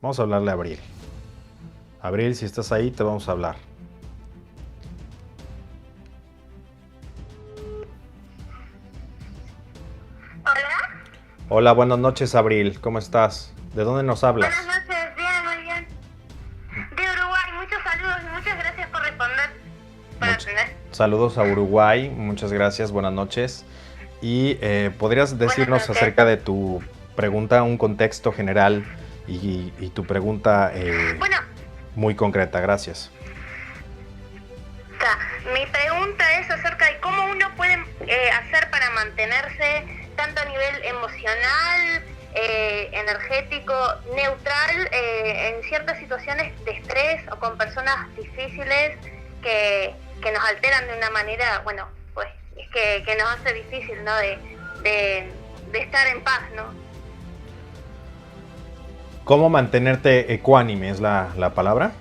Vamos a hablarle a Abril. Abril, si estás ahí, te vamos a hablar. Hola, Hola, buenas noches, Abril. ¿Cómo estás? ¿De dónde nos buenas hablas? noches, bien, muy bien. De Uruguay, muchos saludos y muchas gracias por responder, por Much- atender. Saludos a Uruguay. Muchas gracias. Buenas noches. Y ¿podrías Buenas decirnos noches. acerca de tu pregunta, un contexto general y tu pregunta Bueno, muy concreta? Gracias. mi pregunta es acerca de cómo uno puede hacer para mantenerse tanto a nivel emocional, energético, neutral en ciertas situaciones de estrés o con personas difíciles que nos alteran de una manera, bueno, pues es que nos hace difícil, ¿no? De estar en paz, ¿no? ¿Cómo mantenerte ecuánime es la palabra?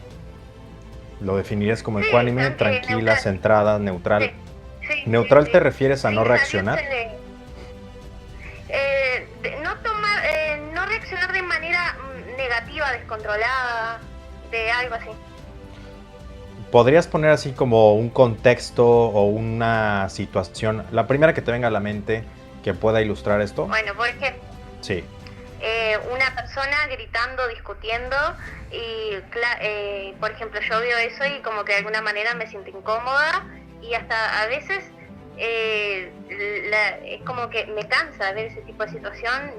¿Lo definirías como Sí, ecuánime, tranquila, neutral. centrada, neutral? Sí, sí, sí, ¿Neutral te sí. refieres a no Sin reaccionar? salirse de no tomar, no reaccionar de manera negativa, descontrolada, de algo así. ¿Podrías poner así como un contexto o una situación, la primera que te venga a la mente que pueda ilustrar esto? Bueno, por ejemplo, Sí. una persona gritando, discutiendo y, por ejemplo, yo veo eso y como que de alguna manera me siento incómoda y hasta a veces es como que me cansa ver ese tipo de situación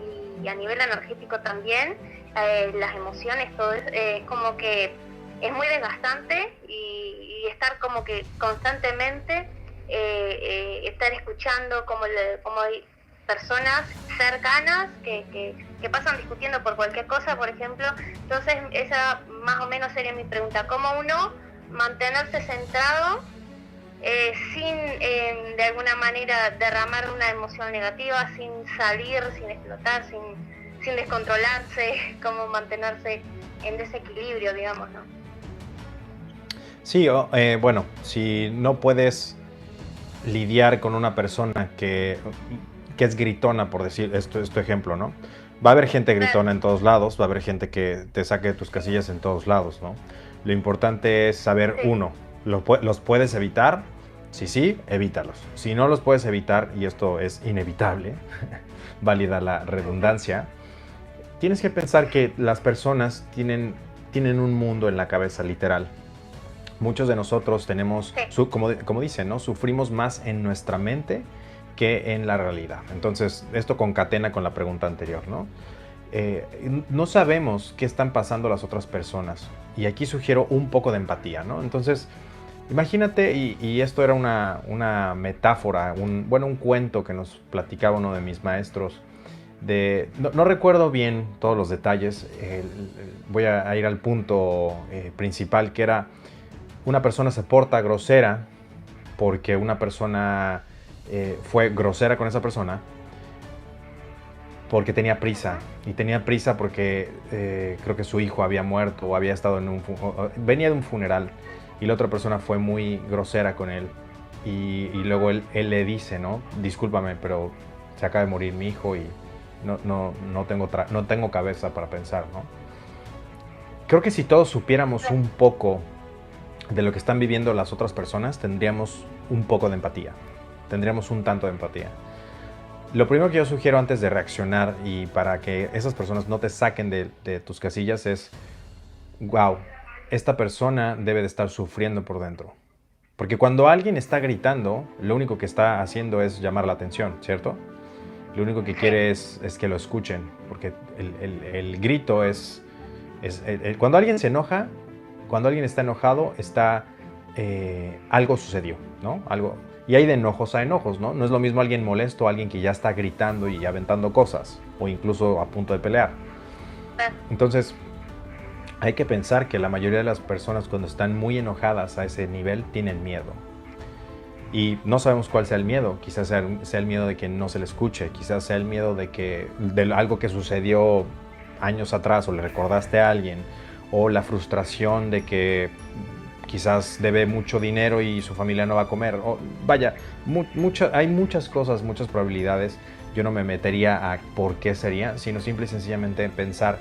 y a nivel energético también, las emociones, todo es como que es muy desgastante y estar como que constantemente estar escuchando como hay personas cercanas que pasan discutiendo por cualquier cosa, por ejemplo. Entonces esa más o menos sería mi pregunta, ¿cómo uno mantenerse centrado sin de alguna manera derramar una emoción negativa, sin salir, sin explotar, sin descontrolarse, cómo mantenerse en desequilibrio, digamos, ¿no? Sí, bueno, si no puedes lidiar con una persona que es gritona, por decir esto es tu ejemplo, ¿no? Va a haber gente Claro, gritona en todos lados, va a haber gente que te saque de tus casillas en todos lados, ¿no? Lo importante es saber, sí, uno, ¿los puedes evitar? Si sí, evítalos. Si no los puedes evitar, y esto es inevitable, válida la redundancia, tienes que pensar que las personas tienen un mundo en la cabeza, literal. Muchos de nosotros tenemos, sí, como dicen, ¿no? Sufrimos más en nuestra mente que en la realidad. Entonces, esto concatena con la pregunta anterior, ¿no? No sabemos qué están pasando las otras personas. Y aquí sugiero un poco de empatía, ¿no? Entonces, imagínate, y esto era una metáfora, un cuento que nos platicaba uno de mis maestros. No recuerdo bien todos los detalles, voy a ir al punto principal, que era una persona se porta grosera porque una persona fue grosera con esa persona porque tenía prisa. Y tenía prisa porque creo que su hijo había muerto o había estado en venía de un funeral. Y la otra persona fue muy grosera con él. Y luego él le dice, ¿no? Discúlpame, pero se acaba de morir mi hijo y no tengo cabeza para pensar, ¿no? Creo que si todos supiéramos un poco de lo que están viviendo las otras personas, tendríamos un poco de empatía. Tendríamos un tanto de empatía. Lo primero que yo sugiero antes de reaccionar y para que esas personas no te saquen de tus casillas es, wow, esta persona debe de estar sufriendo por dentro. Porque cuando alguien está gritando, lo único que está haciendo es llamar la atención, ¿cierto? Lo único que sí, quiere es que lo escuchen, porque el grito cuando alguien se enoja, cuando alguien está enojado, algo sucedió, ¿no? Algo, y hay de enojos a enojos, ¿no? No es lo mismo alguien molesto a alguien que ya está gritando y aventando cosas, o incluso a punto de pelear. claro, Entonces, hay que pensar que la mayoría de las personas cuando están muy enojadas a ese nivel tienen miedo. Y no sabemos cuál sea el miedo. Quizás sea el miedo de que no se le escuche, quizás sea el miedo de algo que sucedió años atrás o le recordaste a alguien, o la frustración de que quizás debe mucho dinero y su familia no va a comer. O, vaya, hay muchas cosas, muchas probabilidades. Yo no me metería a por qué sería, sino simple y sencillamente pensar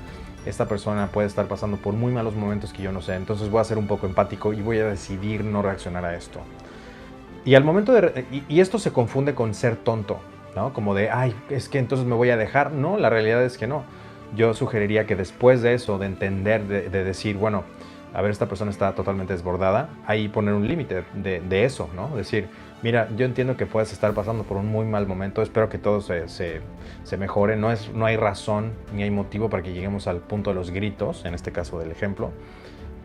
esta persona puede estar pasando por muy malos momentos que yo no sé, entonces voy a ser un poco empático y voy a decidir no reaccionar a esto. Y al momento y esto se confunde con ser tonto, ¿no? Como de, ay, es que entonces me voy a dejar. No, la realidad es que no. Yo sugeriría que después de eso, de entender, de decir, bueno, a ver, esta persona está totalmente desbordada, ahí poner un límite de eso, ¿no? Decir, mira, yo entiendo que puedes estar pasando por un muy mal momento, espero que todo se mejore, no hay razón ni hay motivo para que lleguemos al punto de los gritos, en este caso del ejemplo,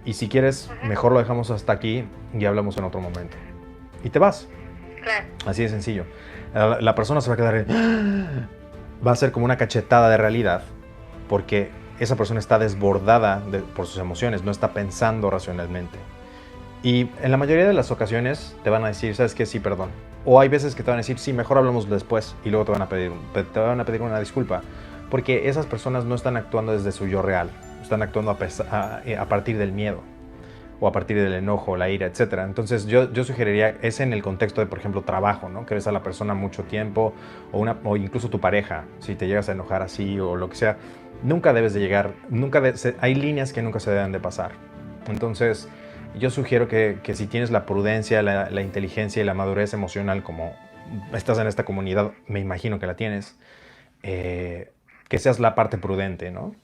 y si quieres, mejor lo dejamos hasta aquí y hablamos en otro momento. Y te vas. Claro. Así de sencillo. La persona se va a quedar... Va a ser como una cachetada de realidad, porque esa persona está desbordada por sus emociones, no está pensando racionalmente. Y en la mayoría de las ocasiones te van a decir, ¿sabes qué? Sí, perdón. O hay veces que te van a decir, sí, mejor hablamos después, y luego te van a pedir una disculpa, porque esas personas no están actuando desde su yo real, están actuando a partir del miedo, o a partir del enojo, la ira, etc. Entonces yo sugeriría, es en el contexto de, por ejemplo, trabajo, ¿no? Que ves a la persona mucho tiempo, o incluso tu pareja, si te llegas a enojar así o lo que sea, nunca debes de llegar, hay líneas que nunca se deben de pasar. Entonces yo sugiero que si tienes la prudencia, la inteligencia y la madurez emocional, como estás en esta comunidad, me imagino que la tienes, que seas la parte prudente, ¿no?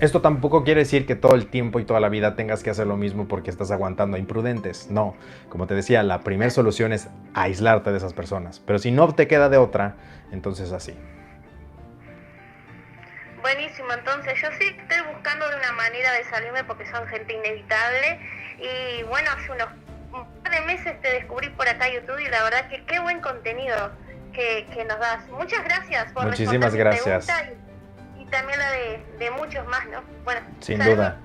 Esto tampoco quiere decir que todo el tiempo y toda la vida tengas que hacer lo mismo porque estás aguantando a imprudentes. No, como te decía, la primera solución es aislarte de esas personas. Pero si no te queda de otra, entonces así. Buenísimo, entonces yo sí estoy buscando de una manera de salirme porque son gente inevitable. Y bueno, hace un par de meses te descubrí por acá YouTube y la verdad que qué buen contenido que nos das. Muchas gracias por Muchísimas gracias. También la de muchos más, ¿no? Bueno, sin duda.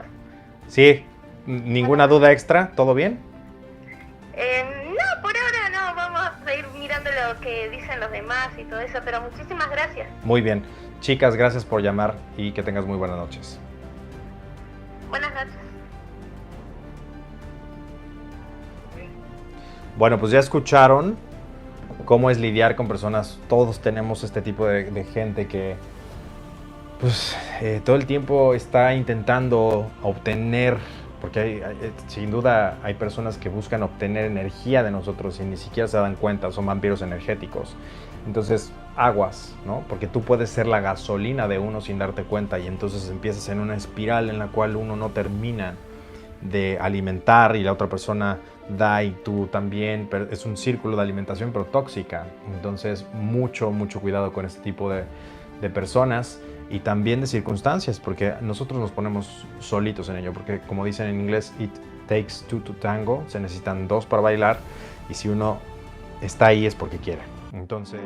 Sí, ¿ninguna duda extra? ¿Todo bien? No, por ahora no, vamos a ir mirando lo que dicen los demás y todo eso, pero muchísimas gracias. Muy bien. Chicas, gracias por llamar y que tengas muy buenas noches. Buenas noches. Bueno, pues ya escucharon cómo es lidiar con personas. Todos tenemos este tipo de gente que pues todo el tiempo está intentando obtener, porque sin duda hay personas que buscan obtener energía de nosotros y ni siquiera se dan cuenta, son vampiros energéticos. Entonces, aguas, ¿no? Porque tú puedes ser la gasolina de uno sin darte cuenta y entonces empiezas en una espiral en la cual uno no termina de alimentar y la otra persona da y tú también, pero es un círculo de alimentación pero tóxica. Entonces, mucho cuidado con este tipo de personas. Y también de circunstancias, porque nosotros nos ponemos solitos en ello, porque como dicen en inglés, it takes two to tango, se necesitan dos para bailar, y si uno está ahí es porque quiere. Entonces...